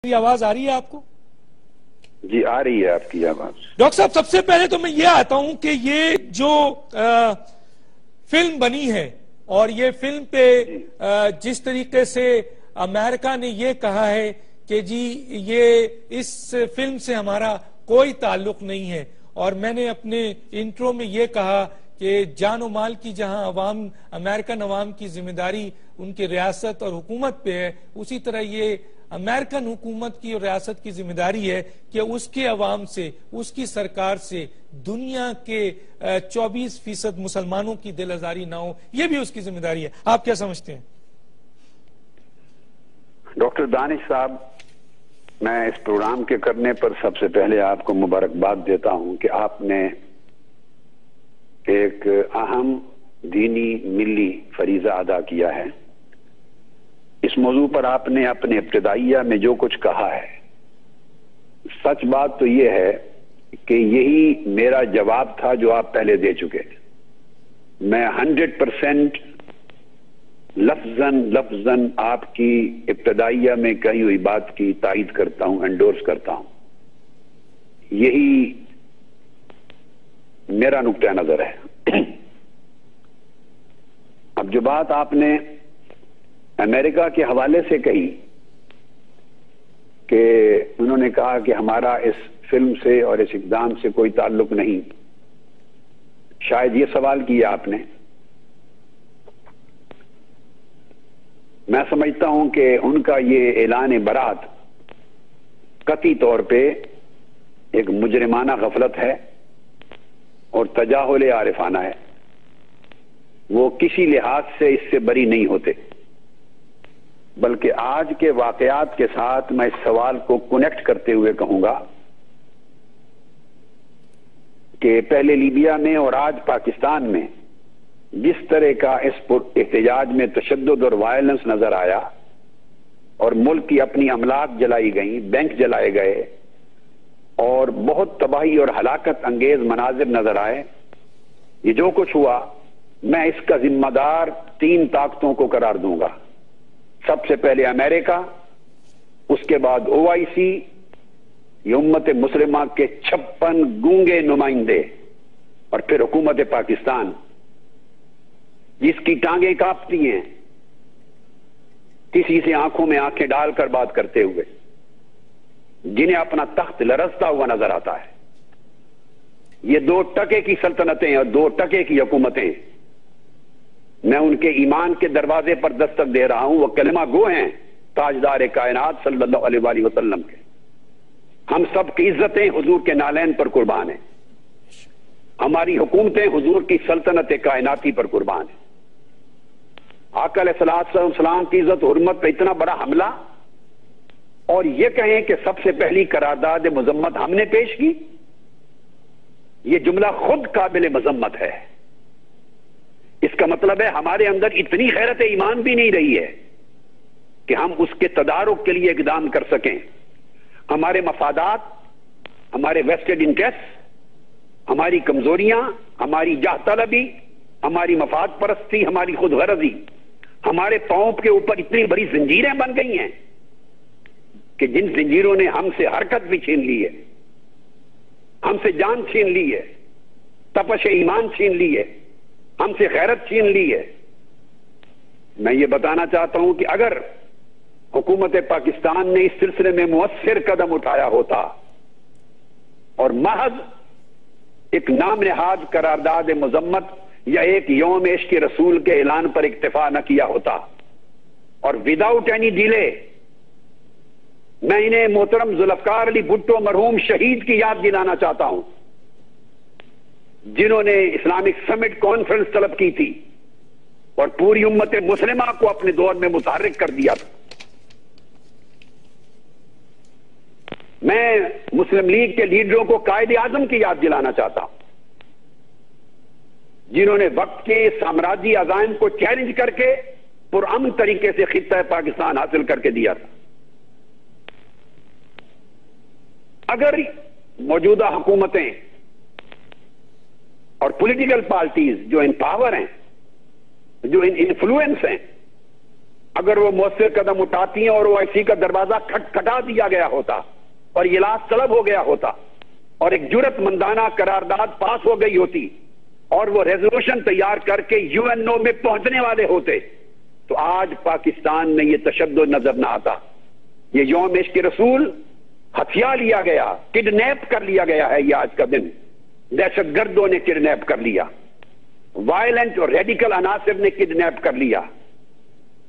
میری آواز آ رہی ہے آپ کو؟ جی آ رہی ہے آپ کی آواز. ڈاکٹر صاحب سب سے پہلے تو میں یہ آتا ہوں کہ یہ جو فلم بنی ہے اور یہ فلم پہ جس طریقے سے امریکہ نے یہ کہا ہے کہ جی یہ اس فلم سے ہمارا کوئی تعلق نہیں ہے، اور میں نے اپنے انٹرو میں یہ کہا کہ جان و مال کی جہاں امریکن عوام کی ذمہ داری ان کی ریاست اور حکومت پہ ہے، اسی طرح یہ امریکن حکومت کی اور ریاست کی ذمہ داری ہے کہ اس کے عوام سے، اس کی سرکار سے دنیا کے 24% مسلمانوں کی دل آزاری نہ ہو، یہ بھی اس کی ذمہ داری ہے. آپ کیا سمجھتے ہیں؟ ڈاکٹر دانش صاحب، میں اس پروگرام کے کرنے پر سب سے پہلے آپ کو مبارکباد دیتا ہوں کہ آپ نے ایک اہم دینی ملی فریضہ ادا کیا ہے. اس موضوع پر آپ نے اپنے ابتدائیہ میں جو کچھ کہا ہے، سچ بات تو یہ ہے کہ یہی میرا جواب تھا جو آپ پہلے دے چکے. میں 100% لفظاً آپ کی ابتدائیہ میں کہی ہوئی بات کی تائید کرتا ہوں، انڈورس کرتا ہوں. یہی میرا نقطہ نظر ہے. اب جو بات آپ نے امریکہ کے حوالے سے کہی کہ انہوں نے کہا کہ ہمارا اس فلم سے اور اس اقدام سے کوئی تعلق نہیں، شاید یہ سوال کیا آپ نے. میں سمجھتا ہوں کہ ان کا یہ اعلان برات قطعی طور پہ ایک مجرمانہ غفلت ہے اور تجاہل عارفانہ ہے. وہ کسی لحاظ سے اس سے بری نہیں ہوتے، بلکہ آج کے واقعات کے ساتھ میں اس سوال کو کنیکٹ کرتے ہوئے کہوں گا کہ پہلے لیبیا میں اور آج پاکستان میں جس طرح کا اس احتجاج میں تشدد اور وائلنس نظر آیا اور ملک کی اپنی املاک جلائی گئیں، بینک جلائے گئے اور بہت تباہی اور ہلاکت انگیز مناظر نظر آئے، یہ جو کچھ ہوا میں اس کا ذمہ دار 3 طاقتوں کو قرار دوں گا. سب سے پہلے امریکہ، اس کے بعد OIC، یہ امت مسلمہ کے 56 گونگے نمائندے، اور پھر حکومت پاکستان جس کی ٹانگیں کانپتی ہیں کسی سے آنکھوں میں آنکھیں ڈال کر بات کرتے ہوئے، جنہیں اپنا تخت لرزتا ہوا نظر آتا ہے. یہ 2 ٹکے کی سلطنتیں اور 2 ٹکے کی حکومتیں، میں ان کے ایمان کے دروازے پر دستک دے رہا ہوں. وہ کلمہ گو ہیں تاجدار کائنات صلی اللہ علیہ وآلہ وسلم کے. ہم سب کی عزتیں حضور کے نالین پر قربان ہیں، ہماری حکومتیں حضور کی سلطنت کائناتی پر قربان ہیں. آقا علیہ السلام کی عزت و حرمت پہ اتنا بڑا حملہ، اور یہ کہیں کہ سب سے پہلی قرارداد مذمت ہم نے پیش کی، یہ جملہ خود قابل مذمت ہے. اس کا مطلب ہے ہمارے اندر اتنی غیرت ایمان بھی نہیں رہی ہے کہ ہم اس کے تدارک کے لیے اقدام کر سکیں. ہمارے مفادات، ہمارے ویسٹڈ انٹرسٹ، ہماری کمزوریاں، ہماری جاہ طلبی، ہماری مفاد پرستی، ہماری خود غرضی ہمارے پاؤں کے اوپر اتنی بڑی زنجیریں بن گئی ہیں کہ جن زنجیروں نے ہم سے حرکت بھی چھین لی ہے، ہم سے جان چھین لی ہے، تپش ایمان چھین لی ہے، ہم سے غیرت چھین لی ہے. میں یہ بتانا چاہتا ہوں کہ اگر حکومت پاکستان نے اس سلسلے میں مؤثر قدم اٹھایا ہوتا اور محض ایک نام نہاد قرارداد مذمت یا ایک یوم عشق رسول کے اعلان پر اکتفا نہ کیا ہوتا، اور وداؤٹ اینی ڈیلے میں انہیں محترم ذوالفقار علی بھٹو مرحوم شہید کی یاد دلانا چاہتا ہوں، جنہوں نے اسلامک سمٹ کانفرنس طلب کی تھی اور پوری امت مسلمہ کو اپنے دور میں متحرک کر دیا تھا. میں مسلم لیگ کے لیڈروں کو قائد اعظم کی یاد دلانا چاہتا ہوں، جنہوں نے وقت کے سامراجی عزائم کو چیلنج کر کے پرامن طریقے سے خطہ پاکستان حاصل کر کے دیا تھا. اگر موجودہ حکومتیں اور پولیٹیکل پارٹیز جو ان پاور ہیں، جو ان انفلوئنس ہیں، اگر وہ مؤثر قدم اٹھاتی ہیں اور OIC کا دروازہ کھٹکھٹا دیا گیا ہوتا اور یہ اجلاس طلب ہو گیا ہوتا اور ایک جرأت مندانہ قرارداد پاس ہو گئی ہوتی اور وہ ریزولوشن تیار کر کے UNO میں پہنچنے والے ہوتے تو آج پاکستان میں یہ تشدد نظر نہ آتا. یہ یوم عشق رسول ہتھیا لیا گیا, کڈنیپ کر لیا گیا ہے. یہ آج کا دن دہشت گردوں نے کڈنیپ کر لیا, وائلنٹ اور ریڈیکل عناصر نے کڈنیپ کر لیا,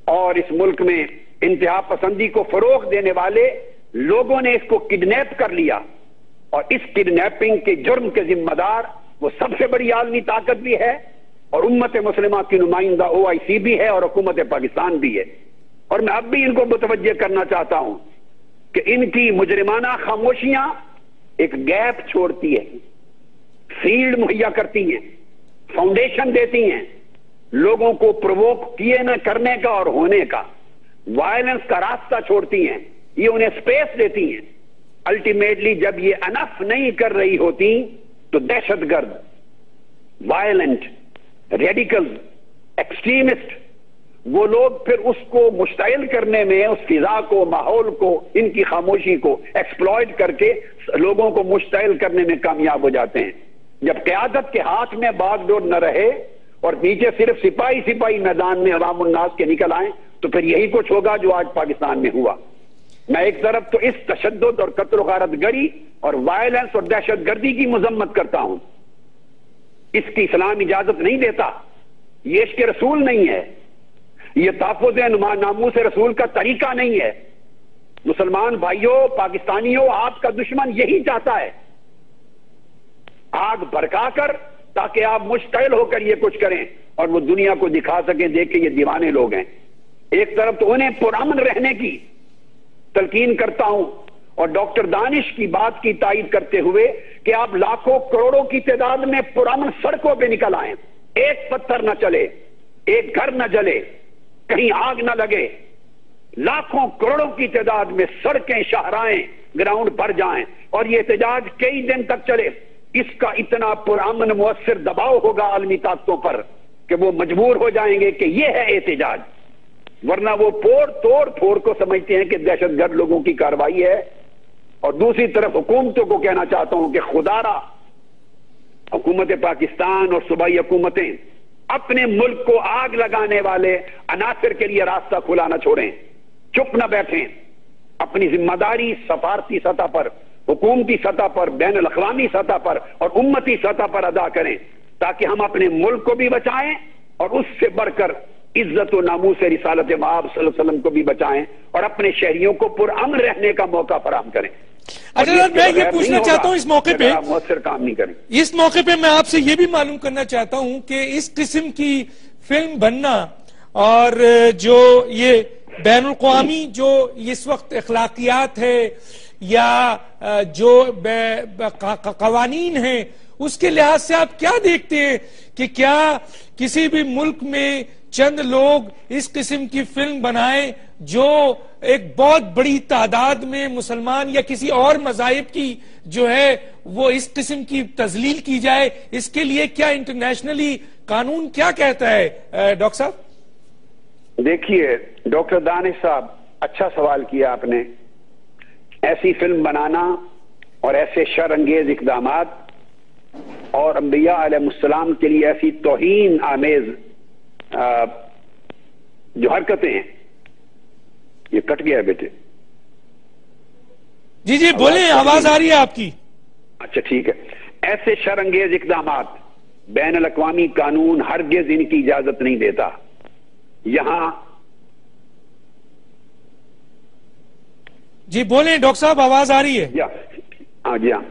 اور اس ملک میں انتہا پسندی کو فروغ دینے والے لوگوں نے اس کو کڈنیپ کر لیا. اور اس کڈنیپنگ کے جرم کے ذمہ دار وہ سب سے بڑی عالمی طاقت بھی ہے اور امت مسلمہ کی نمائندہ OIC بھی ہے اور حکومت پاکستان بھی ہے. اور میں اب بھی ان کو متوجہ کرنا چاہتا ہوں کہ ان کی مجرمانہ خاموشیاں ایک گیپ چھوڑتی ہے, فیلڈ مہیا کرتی ہیں, فاؤنڈیشن دیتی ہیں, لوگوں کو پرووک کیے نہ کرنے کا اور ہونے کا, وائلنس کا راستہ چھوڑتی ہیں, یہ انہیں سپیس دیتی ہیں. الٹیمیٹلی جب یہ انف نہیں کر رہی ہوتی تو دہشت گرد, وائلنٹ, ریڈیکل, ایکسٹریمسٹ وہ لوگ پھر اس کو مشتعل کرنے میں, اس فضا کو, ماحول کو, ان کی خاموشی کو ایکسپلوئٹ کر کے لوگوں کو مشتعل کرنے میں کامیاب ہو جاتے ہیں. جب قیادت کے ہاتھ میں باغ ڈور نہ رہے اور نیچے صرف سپاہی میدان میں عوام الناس کے نکل آئیں تو پھر یہی کچھ ہوگا جو آج پاکستان میں ہوا. میں ایک طرف تو اس تشدد اور قتل و غارت گری اور وائلنس اور دہشت گردی کی مذمت کرتا ہوں, اس کی اسلام اجازت نہیں دیتا, یہ عشق رسول نہیں ہے, یہ تحفظ ناموس رسول کا طریقہ نہیں ہے. مسلمان بھائیوں, پاکستانیوں, آپ کا دشمن یہی چاہتا ہے, آگ بھڑکا کر تاکہ آپ مشتعل ہو کر یہ کچھ کریں اور وہ دنیا کو دکھا سکیں دیکھ کے یہ دیوانے لوگ ہیں. ایک طرف تو انہیں پرامن رہنے کی تلقین کرتا ہوں اور ڈاکٹر دانش کی بات کی تائید کرتے ہوئے کہ آپ لاکھوں کروڑوں کی تعداد میں پرامن سڑکوں پہ نکل آئیں, ایک پتھر نہ چلے, ایک گھر نہ جلے, کہیں آگ نہ لگے, لاکھوں کروڑوں کی تعداد میں سڑکیں, شاہراہیں, گراؤنڈ بھر جائیں اور یہ احتجاج کئی دن تک چلے. اس کا اتنا پرامن مؤثر دباؤ ہوگا عالمی طاقتوں پر کہ وہ مجبور ہو جائیں گے کہ یہ ہے احتجاج, ورنہ وہ توڑ پھوڑ کو سمجھتے ہیں کہ دہشت گرد لوگوں کی کارروائی ہے. اور دوسری طرف حکومتوں کو کہنا چاہتا ہوں کہ خدا را حکومت پاکستان اور صوبائی حکومتیں اپنے ملک کو آگ لگانے والے عناصر کے لیے راستہ کھلا نہ چھوڑیں, چپ نہ بیٹھیں, اپنی ذمہ داری سفارتی سطح پر, حکومتی سطح پر, بین الاقوامی سطح پر اور امتی سطح پر ادا کریں تاکہ ہم اپنے ملک کو بھی بچائیں اور اس سے بڑھ کر عزت و ناموس رسالت مآب صلی اللہ علیہ وسلم کو بھی بچائیں اور اپنے شہریوں کو پرامن رہنے کا موقع فراہم کریں. اچھا, میں یہ پوچھنا چاہتا ہوں اس موقع پہ, مؤثر کام نہیں کریں. اس موقع پہ میں آپ سے یہ بھی معلوم کرنا چاہتا ہوں کہ اس قسم کی فلم بننا اور جو یہ بین الاقوامی جو اس وقت اخلاقیات ہے یا جو قوانین ہیں اس کے لحاظ سے آپ کیا دیکھتے ہیں کہ کیا کسی بھی ملک میں چند لوگ اس قسم کی فلم بنائیں جو ایک بہت بڑی تعداد میں مسلمان یا کسی اور مذاہب کی جو ہے وہ اس قسم کی تذلیل کی جائے, اس کے لیے کیا انٹرنیشنلی قانون کیا کہتا ہے ڈاکٹر صاحب؟ دیکھیے ڈاکٹر دانش صاحب, اچھا سوال کیا آپ نے. ایسی فلم بنانا اور ایسے شر انگیز اقدامات اور انبیاء علیہ السلام کے لیے ایسی توہین آمیز جو حرکتیں ہیں, یہ کٹ گیا بیٹے. جی بولیں, آواز آ رہی ہے آپ کی. اچھا ٹھیک ہے. ایسے شر انگیز اقدامات بین الاقوامی قانون ہرگز ان کی اجازت نہیں دیتا. یہاں جی بولیں ڈاکٹر صاحب, آواز آ رہی ہے. جی ہاں,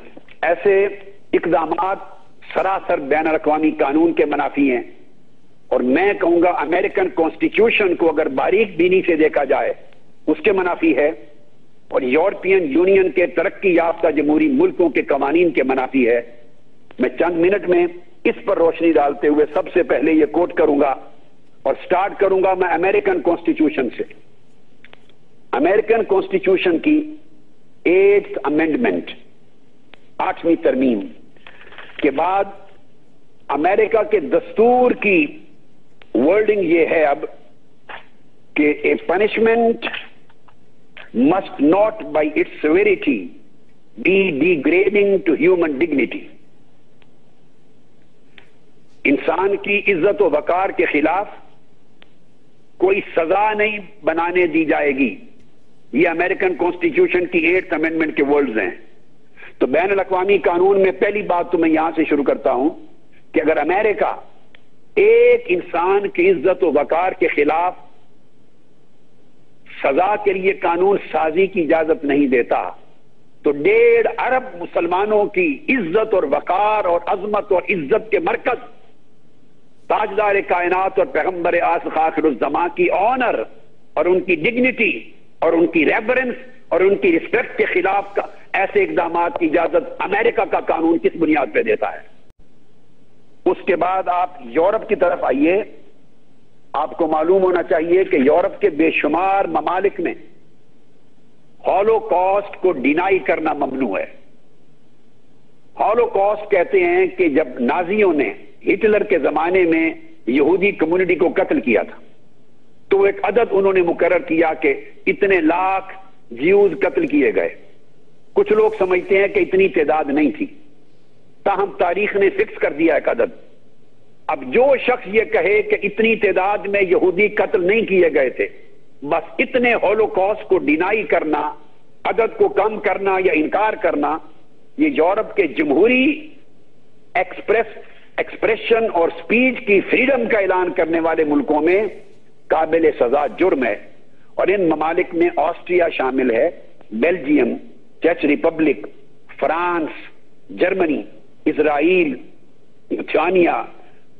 ایسے اقدامات سراسر بین الاقوامی قانون کے منافی ہیں اور میں کہوں گا امریکن کانسٹیٹیوشن کو اگر باریک بینی سے دیکھا جائے اس کے منافی ہے اور یورپین یونین کے ترقی یافتہ جمہوری ملکوں کے قوانین کے منافی ہے. میں چند منٹ میں اس پر روشنی ڈالتے ہوئے سب سے پہلے یہ کوٹ کروں گا اور سٹارٹ کروں گا میں امریکن کانسٹیٹیوشن سے. امریکن کانسٹیٹیوشن کی 8th امینڈمنٹ, 8ویں ترمیم کے بعد امریکہ کے دستور کی ورڈنگ یہ ہے اب کہ a punishment must not by its severity be degrading to human dignity. انسان کی عزت و وقار کے خلاف کوئی سزا نہیں بنانے دی جائے گی. یہ امریکن کانسٹیٹیوشن کی 8th امینڈمنٹ کے ورڈز ہیں. تو بین الاقوامی قانون میں پہلی بات تو میں یہاں سے شروع کرتا ہوں کہ اگر امریکہ ایک انسان کی عزت و وقار کے خلاف سزا کے لیے قانون سازی کی اجازت نہیں دیتا تو 1.5 ارب مسلمانوں کی عزت اور وقار اور عظمت اور عزت کے مرکز تاجدار کائنات اور پیغمبر آصف آخر الزمان کی آنر اور ان کی ڈگنیٹی اور ان کی ریورنس اور ان کی رسپیکٹ کے خلاف ایسے اقدامات کی اجازت امریکہ کا قانون کس بنیاد پہ دیتا ہے؟ اس کے بعد آپ یورپ کی طرف آئیے. آپ کو معلوم ہونا چاہیے کہ یورپ کے بے شمار ممالک میں ہولوکاسٹ کو ڈینائی کرنا ممنوع ہے. ہولوکاسٹ کہتے ہیں کہ جب نازیوں نے ہٹلر کے زمانے میں یہودی کمیونٹی کو قتل کیا تھا تو ایک عدد انہوں نے مقرر کیا کہ اتنے لاکھ جیوز قتل کیے گئے. کچھ لوگ سمجھتے ہیں کہ اتنی تعداد نہیں تھی, تاہم تاریخ نے فکس کر دیا ایک عدد. اب جو شخص یہ کہے کہ اتنی تعداد میں یہودی قتل نہیں کیے گئے تھے, بس اتنے ہولوکاسٹ کو ڈینائی کرنا, عدد کو کم کرنا یا انکار کرنا, یہ یورپ کے جمہوری ایکسپریشن اور سپیچ کی فریڈم کا اعلان کرنے والے ملکوں میں قابل سزا جرم ہے. اور ان ممالک میں آسٹریا شامل ہے, بیلجیم, چیک Republic, France, Germany, Israel, Lithuania,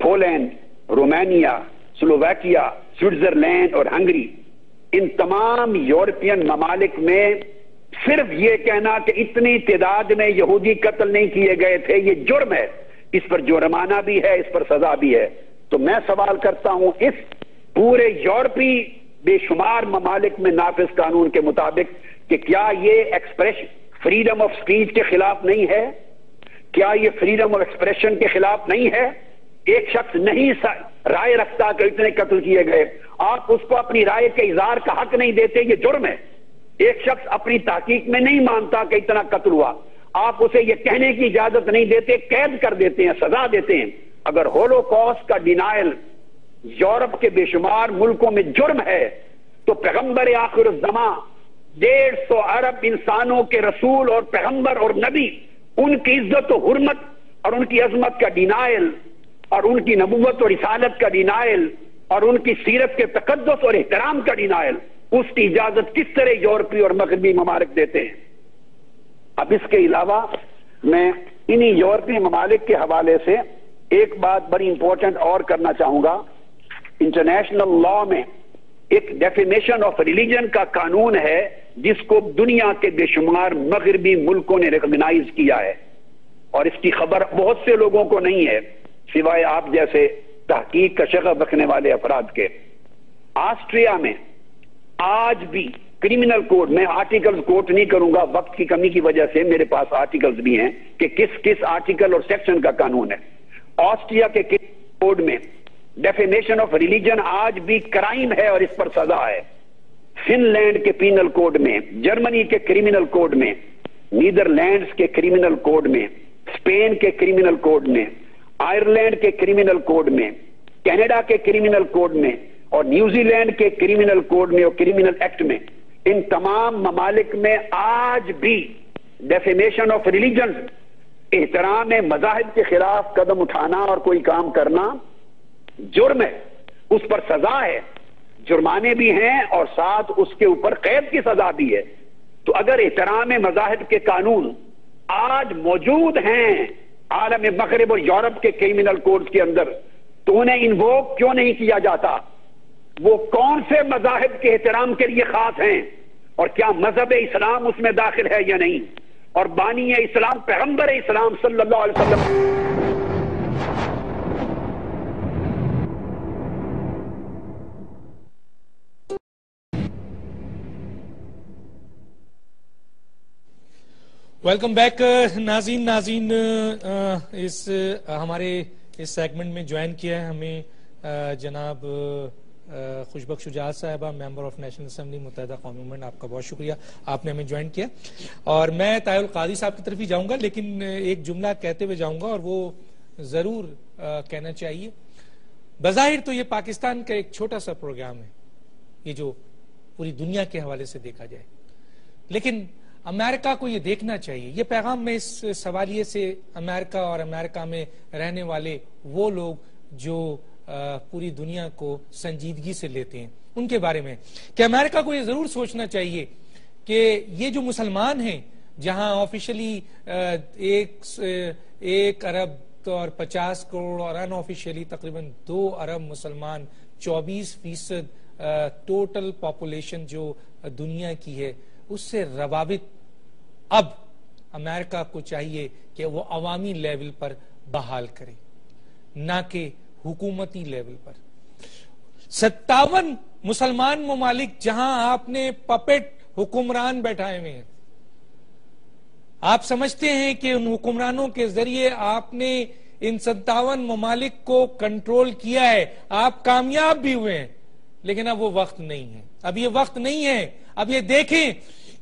Poland, Romania, Slovakia, Switzerland اور ہنگری. ان تمام یورپین ممالک میں صرف یہ کہنا کہ اتنی تعداد میں یہودی قتل نہیں کیے گئے تھے یہ جرم ہے. اس پر جرمانہ بھی ہے, اس پر سزا بھی ہے. تو میں سوال کرتا ہوں, اس پورے یورپی بے شمار ممالک میں نافذ قانون کے مطابق کہ کیا یہ ایکسپریشن فریڈم آف سپیچ کے خلاف نہیں ہے؟ کیا یہ فریڈم آف ایکسپریشن کے خلاف نہیں ہے؟ ایک شخص نہیں رائے رکھتا کہ اتنے قتل کیے گئے, آپ اس کو اپنی رائے کے اظہار کا حق نہیں دیتے, یہ جرم ہے. ایک شخص اپنی تحقیق میں نہیں مانتا کہ اتنا قتل ہوا, آپ اسے یہ کہنے کی اجازت نہیں دیتے, قید کر دیتے ہیں, سزا دیتے ہیں. اگر ہولوکاسٹ کا ڈینائل یورپ کے بے شمار ملکوں میں جرم ہے تو پیغمبر آخر الزمان 150 ارب انسانوں کے رسول اور پیغمبر اور نبی, ان کی عزت و حرمت اور ان کی عظمت کا ڈینائل اور ان کی نبوت اور رسالت کا ڈینائل اور ان کی سیرت کے تقدس اور احترام کا ڈینائل, اس کی اجازت کس طرح یورپی اور مغربی ممالک دیتے ہیں؟ اب اس کے علاوہ میں انہی یورپی ممالک کے حوالے سے ایک بات بڑی امپورٹنٹ اور کرنا چاہوں گا. انٹرنیشنل لا میں ایک ڈیفیمیشن آف ریلیجن کا قانون ہے جس کو دنیا کے بے شمار مغربی ملکوں نے ریکگنائز کیا ہے, اور اس کی خبر بہت سے لوگوں کو نہیں ہے سوائے آپ جیسے تحقیق کا شغف رکھنے والے افراد کے. آسٹریا میں آج بھی کرمنل کوڈ, میں آرٹیکلز کوٹ نہیں کروں گا وقت کی کمی کی وجہ سے, میرے پاس آرٹیکلز بھی ہیں کہ کس کس آرٹیکل اور سیکشن کا قانون ہے. آسٹریا کے کوڈ میں ڈیفیمیشن آف ریلیجن آج بھی کرائم ہے اور اس پر سزا ہے. فن لینڈ کے پینل کوڈ میں, جرمنی کے کرمنل کوڈ میں, نیدرلینڈز کے کرمنل کوڈ میں, اسپین کے کرمنل کوڈ میں, آئرلینڈ کے کرمنل کوڈ میں, کینیڈا کے کرمنل کوڈ میں اور نیوزی لینڈ کے کرمنل کوڈ میں اور کرمنل ایکٹ میں, ان تمام ممالک میں آج بھی ڈیفیمیشن آف ریلیجن, احترام مذاہب کے خلاف قدم اٹھانا اور کوئی کام کرنا جرم ہے. اس پر سزا ہے, جرمانے بھی ہیں اور ساتھ اس کے اوپر قید کی سزا بھی ہے. تو اگر احترام مذاہب کے قانون آج موجود ہیں عالم مغرب اور یورپ کے کرمنل کوڈز کے اندر, تو انہیں انووک کیوں نہیں کیا جاتا؟ وہ کون سے مذاہب کے احترام کے لیے خاص ہیں اور کیا مذہب اسلام اس میں داخل ہے یا نہیں؟ اور بانی اسلام پیغمبر اسلام صلی اللہ علیہ وسلم ویلکم بیک ناظرین اس ہمارے اس سیگمنٹ میں جوائن کیا ہے ہمیں جناب خوشبخش شجاعت صاحبہ، ممبر آف نیشنل اسمبلی متحدہ قومی موومنٹ، آپ کا بہت شکریہ، آپ نے ہمیں جوائن کیا. اور میں طاہر القادری صاحب کی طرف ہی جاؤں گا، لیکن ایک جملہ کہتے ہوئے جاؤں گا اور وہ ضرور کہنا چاہیے. بظاہر تو یہ پاکستان کا ایک چھوٹا سا پروگرام ہے، یہ جو پوری دنیا کے حوالے سے دیکھا جائے، لیکن امریکہ کو یہ دیکھنا چاہیے. یہ پیغام میں اس سوالیے سے امریکہ اور امریکہ میں رہنے والے وہ لوگ جو پوری دنیا کو سنجیدگی سے لیتے ہیں ان کے بارے میں، کہ امریکہ کو یہ ضرور سوچنا چاہیے کہ یہ جو مسلمان ہیں، جہاں آفیشلی 1 ارب اور 50 کروڑ اور ان آفیشلی تقریباً 2 ارب مسلمان، 24% ٹوٹل پاپولیشن جو دنیا کی ہے، اس سے روابط اب امریکہ کو چاہیے کہ وہ عوامی لیول پر بحال کرے، نہ کہ حکومتی لیول پر. 57 مسلمان ممالک جہاں آپ نے پپٹ حکمران بیٹھائے ہوئے ہیں، آپ سمجھتے ہیں کہ ان حکمرانوں کے ذریعے آپ نے ان 57 ممالک کو کنٹرول کیا ہے، آپ کامیاب بھی ہوئے ہیں، لیکن اب وہ وقت نہیں ہے. اب یہ وقت نہیں ہے. اب یہ دیکھیں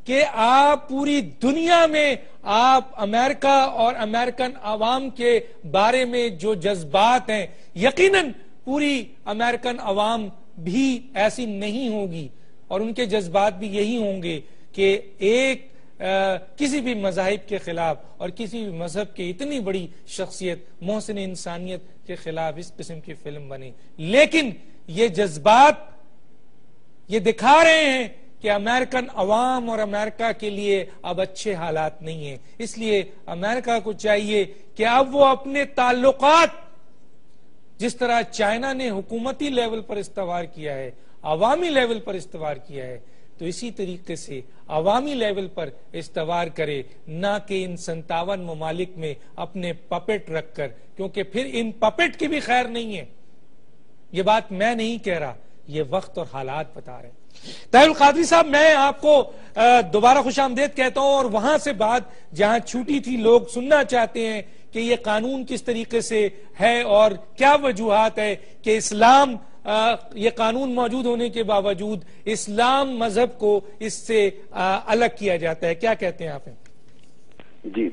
کہ آپ پوری دنیا میں آپ امریکہ اور امریکن عوام کے بارے میں جو جذبات ہیں، یقیناً پوری امریکن عوام بھی ایسی نہیں ہوگی، اور ان کے جذبات بھی یہی ہوں گے کہ ایک کسی بھی مذاہب کے خلاف اور کسی بھی مذہب کی اتنی بڑی شخصیت محسن انسانیت کے خلاف اس قسم کی فلم بنے. لیکن یہ جذبات یہ دکھا رہے ہیں کہ امریکن عوام اور امریکہ کے لیے اب اچھے حالات نہیں ہیں. اس لیے امریکہ کو چاہیے کہ اب وہ اپنے تعلقات، جس طرح چائنا نے حکومتی لیول پر استوار کیا ہے، عوامی لیول پر استوار کیا ہے، تو اسی طریقے سے عوامی لیول پر استوار کرے، نہ کہ ان 57 ممالک میں اپنے پپٹ رکھ کر، کیونکہ پھر ان پپٹ کی بھی خیر نہیں ہے. یہ بات میں نہیں کہہ رہا، یہ وقت اور حالات بتا رہے ہیں. طاہر القادری صاحب، میں آپ کو دوبارہ خوش آمدید کہتا ہوں، اور وہاں سے بات جہاں چھوٹی تھی، لوگ سننا چاہتے ہیں کہ یہ قانون کس طریقے سے ہے اور کیا وجوہات ہے کہ اسلام یہ قانون موجود ہونے کے باوجود اسلام مذہب کو اس سے الگ کیا جاتا ہے. کیا کہتے ہیں آپ؟ جی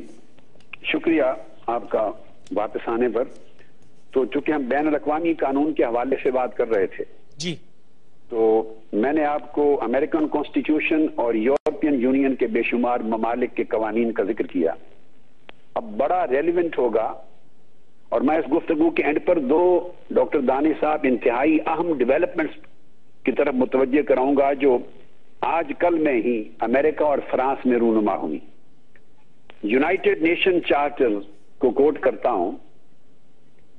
شکریہ آپ کا واپس آنے پر. تو چونکہ ہم بین الاقوامی قانون کے حوالے سے بات کر رہے تھے جی، تو میں نے آپ کو امریکن کانسٹیٹیوشن اور یورپین یونین کے بے شمار ممالک کے قوانین کا ذکر کیا. اب بڑا ریلیونٹ ہوگا، اور میں اس گفتگو کے اینڈ پر 2 ڈاکٹر دانش صاحب انتہائی اہم ڈیولپمنٹس کی طرف متوجہ کراؤں گا جو آج کل میں ہی امریکہ اور فرانس میں رونما ہوئی. یونائٹڈ نیشن چارٹر کو کوٹ کرتا ہوں،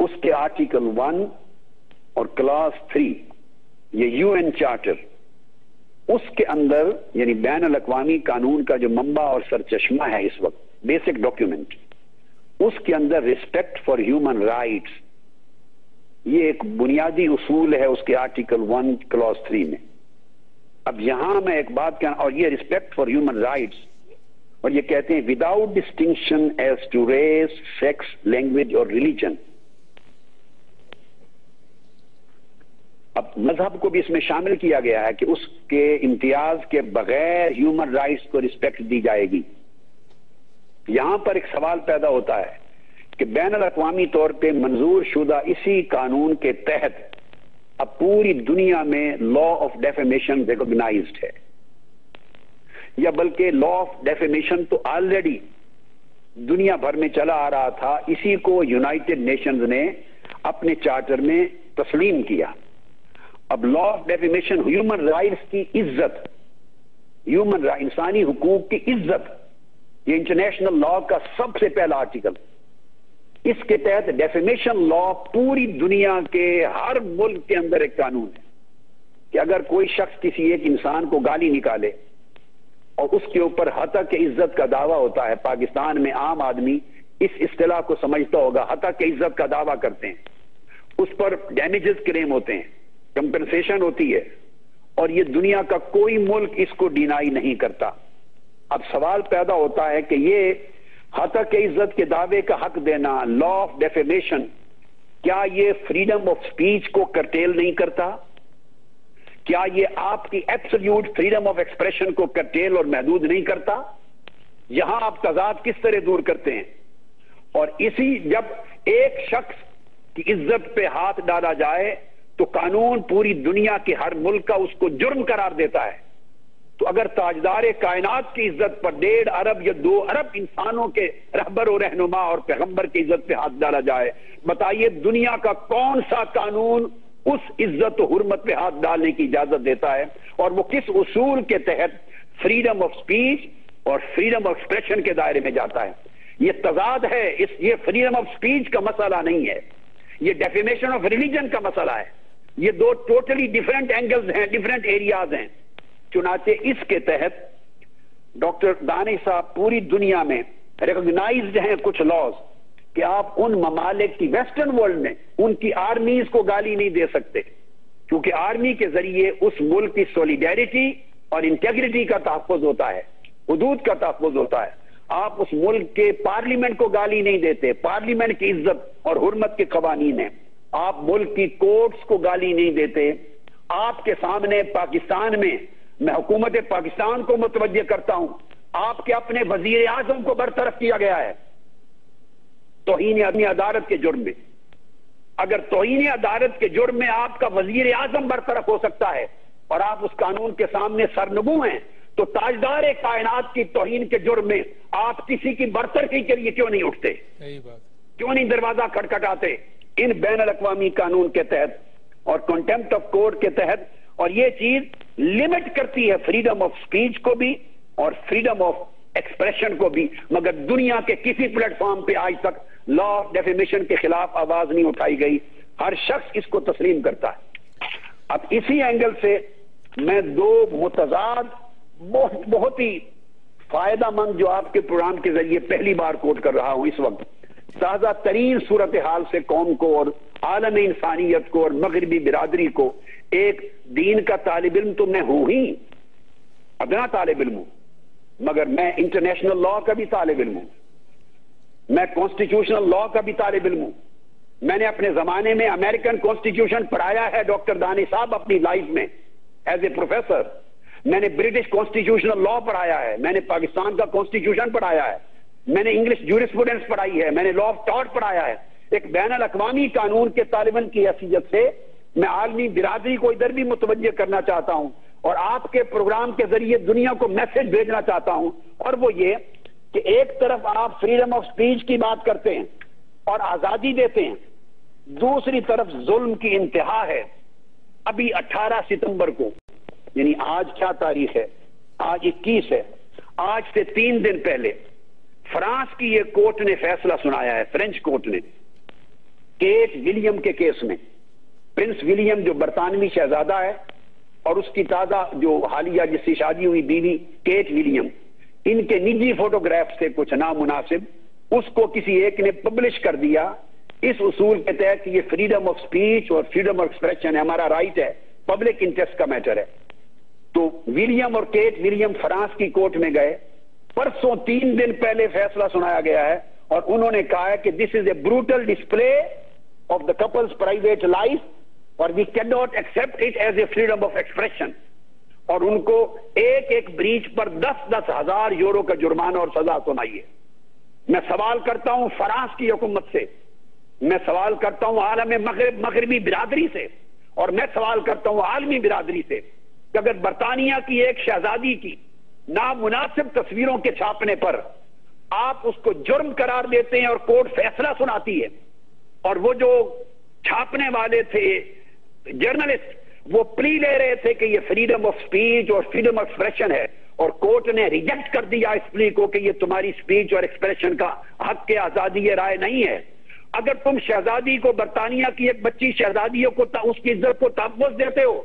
اس کے آرٹیکل 1 اور کلاس 3، یہ یو این چارٹر، اس کے اندر یعنی بین الاقوامی قانون کا جو منبع اور سرچشمہ ہے اس وقت، بیسک ڈاکیومنٹ، اس کے اندر ریسپیکٹ فار ہیومن رائٹس، یہ ایک بنیادی اصول ہے اس کے آرٹیکل 1 کلاس 3 میں. اب یہاں میں ایک بات کہنا، اور یہ ریسپیکٹ فار ہیومن رائٹس، اور یہ کہتے ہیں without distinction as to race, sex, language اور ریلیجن. اب مذہب کو بھی اس میں شامل کیا گیا ہے کہ اس کے امتیاز کے بغیر ہیومن رائٹس کو رسپیکٹ دی جائے گی. یہاں پر ایک سوال پیدا ہوتا ہے کہ بین الاقوامی طور پہ منظور شدہ اسی قانون کے تحت اب پوری دنیا میں لا آف ڈیفیمیشن ریکگنائزڈ ہے، یا بلکہ لا آف ڈیفیمیشن تو آلریڈی دنیا بھر میں چلا آ رہا تھا، اسی کو یونائٹڈ نیشنز نے اپنے چارٹر میں تسلیم کیا. اب law of defamation human rights کی عزت، ہیومن انسانی حقوق کی عزت، یہ انٹرنیشنل لا کا سب سے پہلا آرٹیکل. اس کے تحت ڈیفیمیشن لا پوری دنیا کے ہر ملک کے اندر ایک قانون ہے کہ اگر کوئی شخص کسی ایک انسان کو گالی نکالے اور اس کے اوپر ہتک عزت کا دعویٰ ہوتا ہے، پاکستان میں عام آدمی اس اصطلاح کو سمجھتا ہوگا، ہتک عزت کا دعویٰ کرتے ہیں، اس پر ڈیمیجز کلیم ہوتے ہیں، کمپنسیشن ہوتی ہے، اور یہ دنیا کا کوئی ملک اس کو ڈینائی نہیں کرتا. اب سوال پیدا ہوتا ہے کہ یہ ہتک عزت کے دعوے کا حق دینا، لا آف ڈیفیمیشن، کیا یہ فریڈم آف سپیچ کو کرٹیل نہیں کرتا؟ کیا یہ آپ کی ایبسلیوٹ فریڈم آف ایکسپریشن کو کرٹیل اور محدود نہیں کرتا؟ یہاں آپ تضاد کس طرح دور کرتے ہیں؟ اور اسی جب ایک شخص کی عزت پہ ہاتھ ڈالا جائے تو قانون پوری دنیا کے ہر ملک کا اس کو جرم قرار دیتا ہے. تو اگر تاجدار کائنات کی عزت پر 1.5 ارب یا 2 ارب انسانوں کے رہبر و رہنما اور پیغمبر کی عزت پہ ہاتھ ڈالا جائے، بتائیے دنیا کا کون سا قانون اس عزت و حرمت پہ ہاتھ ڈالنے کی اجازت دیتا ہے؟ اور وہ کس اصول کے تحت فریڈم آف سپیچ اور فریڈم آف ایکسپریشن کے دائرے میں جاتا ہے؟ یہ تضاد ہے. یہ فریڈم آف سپیچ کا مسئلہ نہیں ہے، یہ ڈیفیمیشن آف ریلیجن کا مسئلہ ہے. یہ 2 ٹوٹلی ڈیفرنٹ اینگلز ہیں، ڈیفرنٹ ایریاز ہیں. چنانچہ اس کے تحت ڈاکٹر دانش صاحب پوری دنیا میں ریکگنائزڈ ہیں کچھ لاز کہ آپ ان ممالک کی ویسٹرن ورلڈ میں ان کی آرمیز کو گالی نہیں دے سکتے، کیونکہ آرمی کے ذریعے اس ملک کی سولیڈیرٹی اور انٹیگریٹی کا تحفظ ہوتا ہے، حدود کا تحفظ ہوتا ہے. آپ اس ملک کے پارلیمنٹ کو گالی نہیں دیتے، پارلیمنٹ کی عزت اور حرمت کے قوانین ہیں. آپ ملک کی کورٹس کو گالی نہیں دیتے. آپ کے سامنے پاکستان میں میں حکومت پاکستان کو متوجہ کرتا ہوں، آپ کے اپنے وزیر اعظم کو برطرف کیا گیا ہے توہین عدالت کے جرم میں. اگر توہین عدالت کے جرم میں آپ کا وزیر اعظم برطرف ہو سکتا ہے اور آپ اس قانون کے سامنے سرنگو ہیں، تو تاجدار کائنات کی توہین کے جرم میں آپ کسی کی برطرفی کے لیے کیوں نہیں اٹھتے؟ کیوں نہیں دروازہ کھٹکھٹاتے ان بین الاقوامی قانون کے تحت اور کنٹمپٹ آف کورٹ کے تحت؟ اور یہ چیز لمٹ کرتی ہے فریڈم آف سپیچ کو بھی اور فریڈم آف ایکسپریشن کو بھی. مگر دنیا کے کسی پلیٹ فارم پہ آج تک لا آف ڈیفیمیشن کے خلاف آواز نہیں اٹھائی گئی. ہر شخص اس کو تسلیم کرتا ہے. اب اسی اینگل سے میں 2 متضاد بہت ہی فائدہ مند جو آپ کے پروگرام کے ذریعے پہلی بار کوٹ کر رہا ہوں اس وقت، تازہ ترین صورتحال سے قوم کو اور عالم انسانیت کو اور مغربی برادری کو، ایک دین کا طالب علم تو میں ہوں ہی، ادنا طالب علم ہوں، مگر میں انٹرنیشنل لا کا بھی طالب علم ہوں، میں کانسٹیٹیوشنل لا کا بھی طالب علم ہوں. میں نے اپنے زمانے میں امریکن کانسٹیٹیوشن پڑھایا ہے ڈاکٹر دانش صاحب اپنی لائف میں ایز اے پروفیسر. میں نے برٹش کانسٹیٹیوشنل لا پڑھایا ہے، میں نے پاکستان کا کانسٹیٹیوشن پڑھایا ہے، میں نے انگلش جورسپروڈنس پڑھائی ہے، میں نے لا آف ٹارٹ پڑھایا ہے. ایک بین الاقوامی قانون کے طالب علم کی حیثیت سے میں عالمی برادری کو ادھر بھی متوجہ کرنا چاہتا ہوں اور آپ کے پروگرام کے ذریعے دنیا کو میسج بھیجنا چاہتا ہوں. اور وہ یہ کہ ایک طرف آپ فریڈم آف سپیچ کی بات کرتے ہیں اور آزادی دیتے ہیں، دوسری طرف ظلم کی انتہا ہے. ابھی 18 ستمبر کو، یعنی آج کیا تاریخ ہے؟ آج 21 ہے. آج سے 3 دن پہلے فرانس کی یہ کورٹ نے فیصلہ سنایا ہے، فرینچ کورٹ نے، کیٹ ولیم کے کیس میں. پرنس ولیم جو برطانوی شہزادہ ہے اور اس کی تازہ جو حالیہ جس سے شادی ہوئی بیوی کیٹ ولیم، ان کے نجی فوٹوگراف سے کچھ نامناسب اس کو کسی ایک نے پبلش کر دیا. اس اصول کے تحت یہ فریڈم آف سپیچ اور فریڈم آف ایکسپریشن ہے، ہمارا رائٹ ہے، پبلک انٹرسٹ کا میٹر ہے. تو ولیم اور کیٹ ولیم فرانس کی کورٹ میں گئے. پرسوں 3 دن پہلے فیصلہ سنایا گیا ہے اور انہوں نے کہا ہے کہ this is a brutal display of the couple's private life اور we can not accept it as a freedom of expression. اور ان کو ایک بریچ پر 10-10 ہزار یورو کا جرمانہ اور سزا سنائی ہے. میں سوال کرتا ہوں فرانس کی حکومت سے، میں سوال کرتا ہوں عالم مغربی برادری سے، اور میں سوال کرتا ہوں عالمی برادری سے کہ اگر برطانیہ کی ایک شہزادی کی نامناسب تصویروں کے چھاپنے پر آپ اس کو جرم قرار دیتے ہیں اور کورٹ فیصلہ سناتی ہے، اور وہ جو چھاپنے والے تھے جرنلسٹ وہ پلی لے رہے تھے کہ یہ فریڈم آف سپیچ اور فریڈم آف ایکسپریشن ہے، اور کورٹ نے ریجیکٹ کر دیا اس پلی کو کہ یہ تمہاری سپیچ اور ایکسپریشن کا حق کے آزادی رائے نہیں ہے. اگر تم شہزادی کو، برطانیہ کی ایک بچی شہزادیوں کو، اس کی عزت کو تحفظ دیتے ہو،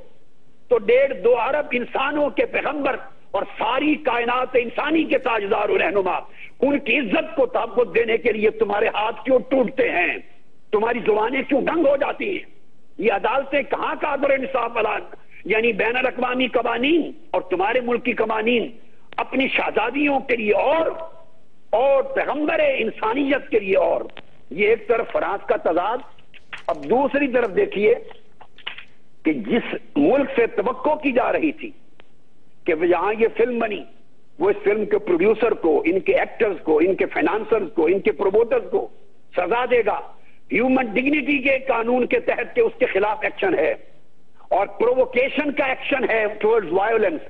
تو 1.5-2 ارب انسانوں کے پیغمبر اور ساری کائنات انسانی کے تاجدار و رہنما، ان کی عزت کو تحفظ دینے کے لیے تمہارے ہاتھ کیوں ٹوٹتے ہیں؟ تمہاری زبانیں کیوں دنگ ہو جاتی ہیں؟ یہ عدالتیں کہاں کا عدل و انصاف اعلان، یعنی بین الاقوامی قوانین اور تمہارے ملک کی قوانین اپنی شہزادیوں کے لیے اور پیغمبر انسانیت کے لیے اور. یہ ایک طرف فرانس کا تضاد. اب دوسری طرف دیکھیے کہ کہ جس ملک سے توقع کی جا رہی تھی کہ یہاں یہ فلم بنی، وہ اس فلم کے پروڈیوسر کو، ان کے ایکٹرز کو، ان کے فائنانسرز کو، ان کے پروموٹرز کو سزا دے گا، ہیومن ڈگنیٹی کے قانون کے تحت کہ اس کے خلاف ایکشن ہے، اور پرووکیشن کا ایکشن ہے ٹورڈز وائلنس،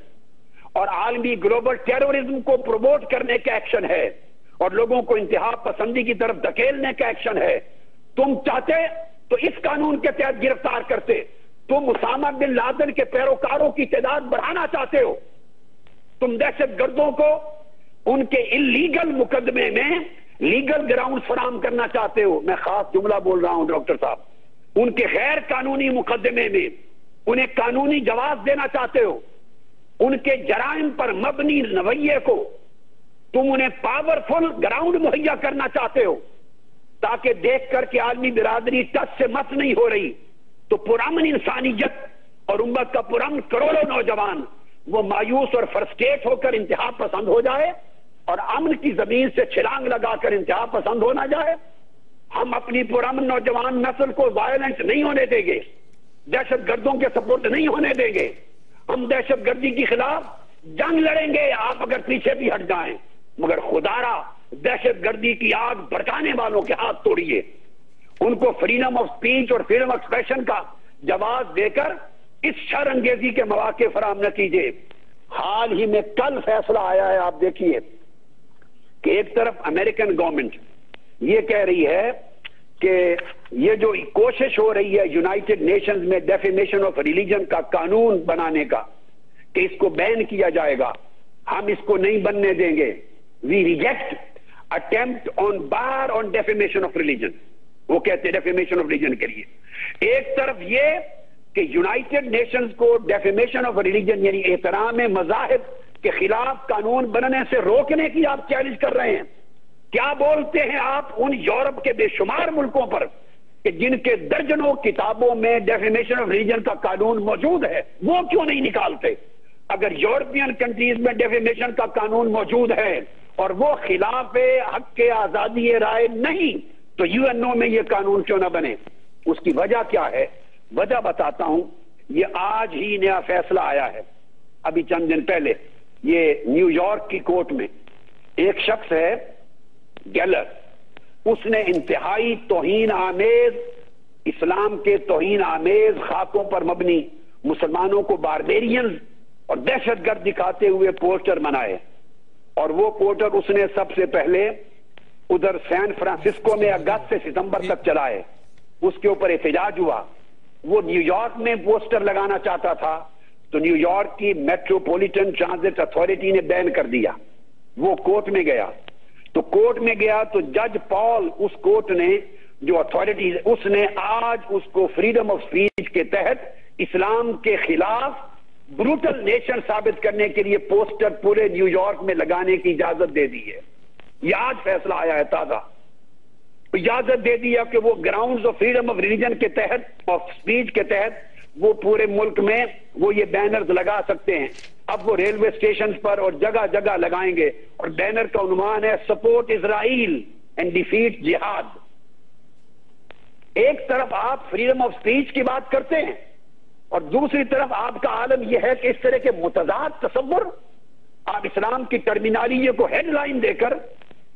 اور عالمی گلوبل ٹیرورزم کو پروموٹ کرنے کا ایکشن ہے، اور لوگوں کو انتہا پسندی کی طرف دھکیلنے کا ایکشن ہے. تم چاہتے تو اس قانون کے تحت گرفتار کرتے. تم اسامہ بن لادن کے پیروکاروں کی تعداد بڑھانا چاہتے ہو. تم دہشت گردوں کو ان کے انلیگل مقدمے میں لیگل گراؤنڈ فراہم کرنا چاہتے ہو. میں خاص جملہ بول رہا ہوں ڈاکٹر صاحب. ان کے غیر قانونی مقدمے میں انہیں قانونی جواز دینا چاہتے ہو. ان کے جرائم پر مبنی رویے کو تم انہیں پاورفل گراؤنڈ مہیا کرنا چاہتے ہو تاکہ دیکھ کر کہ عالمی برادری ٹچ سے مت نہیں ہو رہی تو پرامن انسانیت اور امت کا پرامن کروڑوں نوجوان وہ مایوس اور فرسٹریٹ ہو کر انتہا پسند ہو جائے اور امن کی زمین سے چھلانگ لگا کر انتہا پسند ہو نہ جائے. ہم اپنی پرامن نوجوان نسل کو وائلنٹ نہیں ہونے دیں گے، دہشت گردوں کے سپورٹ نہیں ہونے دیں گے. ہم دہشت گردی کے خلاف جنگ لڑیں گے، آپ اگر پیچھے بھی ہٹ جائیں، مگر خدارا دہشت گردی کی آگ بھڑکانے والوں کے ہاتھ توڑیے. ان کو فریڈم آف سپیچ اور فریڈم آف ایکسپریشن کا جواز دے کر اس شر انگیزی کے مواقع فراہم نہ کیجیے. حال ہی میں کل فیصلہ آیا ہے، آپ دیکھیے کہ ایک طرف امریکن گورنمنٹ یہ کہہ رہی ہے کہ یہ جو کوشش ہو رہی ہے یونائٹڈ نیشنز میں ڈیفیمیشن آف ریلیجن کا قانون بنانے کا کہ اس کو بین کیا جائے گا، ہم اس کو نہیں بننے دیں گے. We reject attempt on bar on defamation of religion. وہ کہتے ہیں ڈیفیمیشن آف ریلیجن کے لیے. ایک طرف یہ کہ یونائٹڈ نیشنز کو ڈیفیمیشن آف ریلیجن یعنی احترام مذاہب کے خلاف قانون بننے سے روکنے کی آپ چیلنج کر رہے ہیں. کیا بولتے ہیں آپ ان یورپ کے بے شمار ملکوں پر کہ جن کے درجنوں کتابوں میں ڈیفیمیشن آف ریلیجن کا قانون موجود ہے، وہ کیوں نہیں نکالتے؟ اگر یورپین کنٹریز میں ڈیفیمیشن کا قانون موجود ہے اور وہ خلاف حق کے آزادی رائے نہیں تو یو این او میں یہ قانون کیوں نہ بنے؟ اس کی وجہ کیا ہے؟ وجہ بتاتا ہوں. یہ آج ہی نیا فیصلہ آیا ہے. ابھی چند دن پہلے یہ نیو یارک کی کورٹ میں ایک شخص ہے گیلر، اس نے انتہائی توہین آمیز اسلام کے توہین آمیز خاکوں پر مبنی مسلمانوں کو باربیرینز اور دہشت گرد دکھاتے ہوئے پوسٹر بنائے، اور وہ پوسٹر اس نے سب سے پہلے ادھر سین فرانسسکو میں اگست سے ستمبر تک چلائے. اس کے اوپر احتجاج ہوا. وہ نیو یارک میں پوسٹر لگانا چاہتا تھا تو نیو یارک کی میٹروپولیٹن ٹرانزٹ اتھارٹی نے بین کر دیا. وہ کورٹ میں گیا تو جج پال اس کورٹ نے جو اتھارٹی اس نے آج اس کو فریڈم آف سپیچ کے تحت اسلام کے خلاف بروٹل نیشن ثابت کرنے کے لیے پوسٹر پورے نیو یارک میں لگانے کی اجازت دے دی ہے. یہ آج فیصلہ آیا ہے تازہ. اجازت دے دیا کہ وہ grounds of freedom of religion کے تحت آف سپیچ کے تحت وہ پورے ملک میں وہ یہ بینرز لگا سکتے ہیں. اب وہ ریلوے اسٹیشنز پر اور جگہ جگہ لگائیں گے اور بینر کا عنوان ہے سپورٹ اسرائیل اینڈ ڈیفیٹ جہاد. ایک طرف آپ فریڈم آف سپیچ کی بات کرتے ہیں اور دوسری طرف آپ کا عالم یہ ہے کہ اس طرح کے متضاد تصور آپ اسلام کی ٹرمینالوجی کو ہیڈ لائن دے کر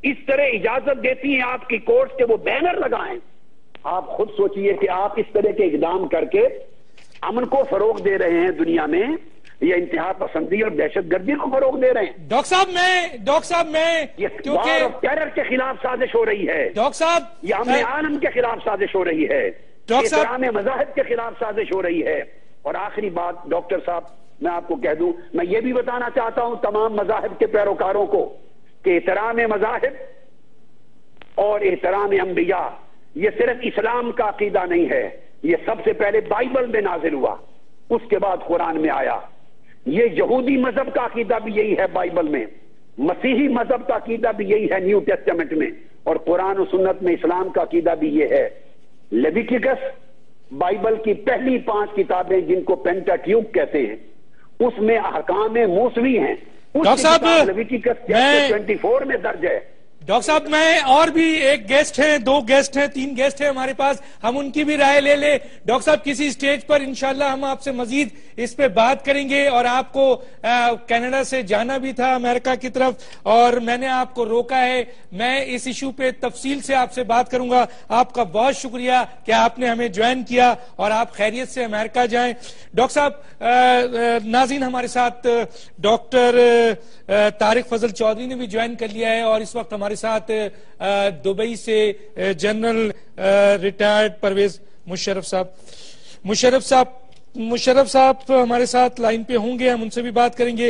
اس طرح اجازت دیتی ہیں آپ کی کورٹ کے وہ بینر لگائیں. آپ خود سوچئے کہ آپ اس طرح کے اقدام کر کے امن کو فروغ دے رہے ہیں دنیا میں یا انتہا پسندی اور دہشت گردی کو فروغ دے رہے ہیں. ڈاکٹر صاحب میں کیونکہ ٹیرر کے خلاف سازش ہو رہی ہے. ڈاکٹر صاحب یہ امن عالم کے خلاف سازش ہو رہی ہے. احترام مذاہب کے خلاف سازش ہو رہی ہے. اور آخری بات ڈاکٹر صاحب میں آپ کو کہہ دوں، میں یہ بھی بتانا چاہتا ہوں تمام مذاہب کے پیروکاروں کو کہ احترام مذاہب اور احترام انبیاء یہ صرف اسلام کا عقیدہ نہیں ہے. یہ سب سے پہلے بائبل میں نازل ہوا، اس کے بعد قرآن میں آیا. یہ یہودی مذہب کا عقیدہ بھی یہی ہے بائبل میں، مسیحی مذہب کا عقیدہ بھی یہی ہے نیو ٹیسٹمنٹ میں، اور قرآن و سنت میں اسلام کا عقیدہ بھی یہ ہے. لیویٹیکس بائبل کی پہلی 5 کتابیں جن کو پینٹاٹیوک کہتے ہیں اس میں احکام موسوی ہیں. ڈاکٹر صاحب لیویٹیکس چیپٹر 24 میں درج ہے. ڈاکٹر صاحب میں اور بھی ایک گیسٹ ہیں، 2 گیسٹ ہیں، 3 گیسٹ ہیں ہمارے پاس، ہم ان کی بھی رائے لے لیں۔ ڈاکٹر صاحب کسی سٹیج پر انشاءاللہ ہم آپ سے مزید اس پہ بات کریں گے، اور آپ کو کینیڈا سے جانا بھی تھا امریکہ کی طرف اور میں نے آپ کو روکا ہے۔ میں اس ایشو پہ تفصیل سے آپ سے بات کروں گا۔ آپ کا بہت شکریہ کہ آپ نے ہمیں جوائن کیا اور آپ خیریت سے امریکہ جائیں۔ ڈاکٹر صاحب ناظرین ہمارے ساتھ ڈاکٹر طارق فضل چودھری نے بھی جوائن کر لیا ہے، اور اس وقت ہمارے ساتھ دبئی سے جنرل ریٹائرڈ پرویز مشرف صاحب ہمارے ساتھ لائن پہ ہوں گے، ہم ان سے بھی بات کریں گے۔